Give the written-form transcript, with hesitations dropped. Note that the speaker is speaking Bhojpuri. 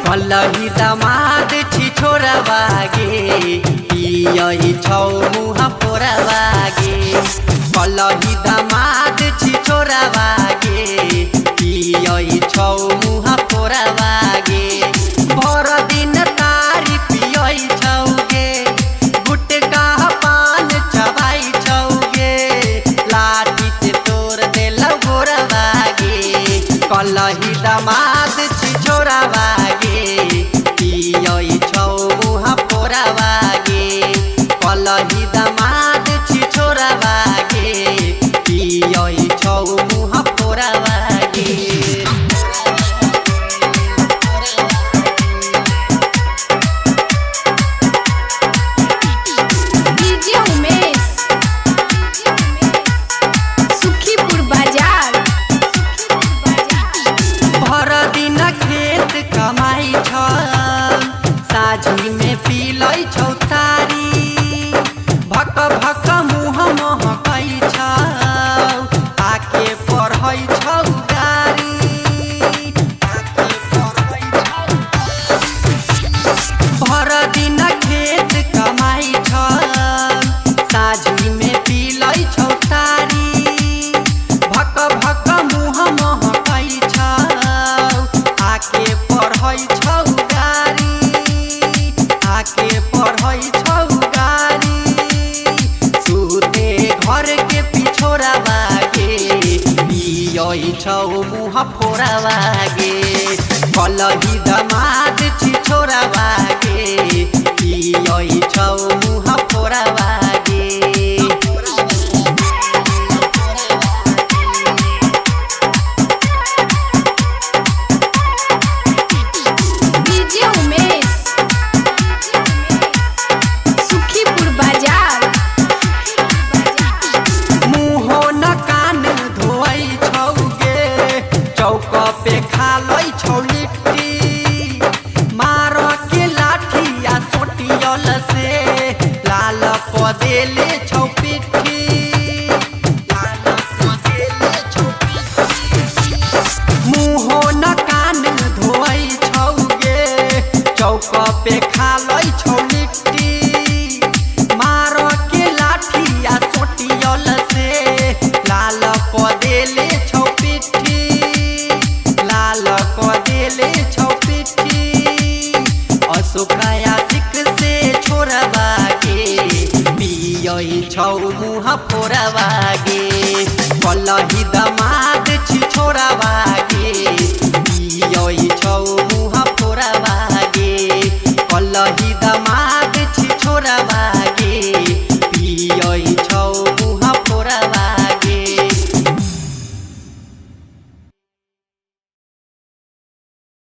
कलही दामाद छी छोरा बागे पियई छौ मुहा पोरा बागे। कलही दामाद छी छोरा बागे पियई छौ मुहा पोरा बागे। भर दिन तारी पियई छौगे गुटका पान चबाई छौगे लाठी से तोड़ देलौ गोरा बागे। कलही दामाद छी छोरा बागे पियई छौ मुहा पोरा बागे। कलही दामाद छी छोरा बागे पियई छौ मुहा पोरा बागे। कमाई छ साझी में पीलै छौ तारी भक भक मुह महकै छ आके पढ़ै छौ गारी। भर दिन खेत कमाई छ साझी में पीलै छौ तारी भक भक मुह महकै छ आके पढ़ै छौ गारी आके पढ़ै छौ गारी। सुते घर के पिछोरा बागे पियई छौ मुहा फोरा बागे। कलही दामाद छी छोरा बागे पियई छौ मुहा फोरा बागे। चौक पे खालै छौ लिट्टी मार के लाठी आ सोटियल से लाल पदेले छौ पिट्ठी। मुँहो न कान धोई छौगे चौक पे खालै छौ लिट्टी मार के लाठी आ सोटियल से लाल पदेले छौ पिट्ठी लाल कदेले छौ पिट्ठी। अशोकाया सिक से छोरा बागे पियई छौ मुहा फोरा बागे। कलही दामाद छी छोरा बागे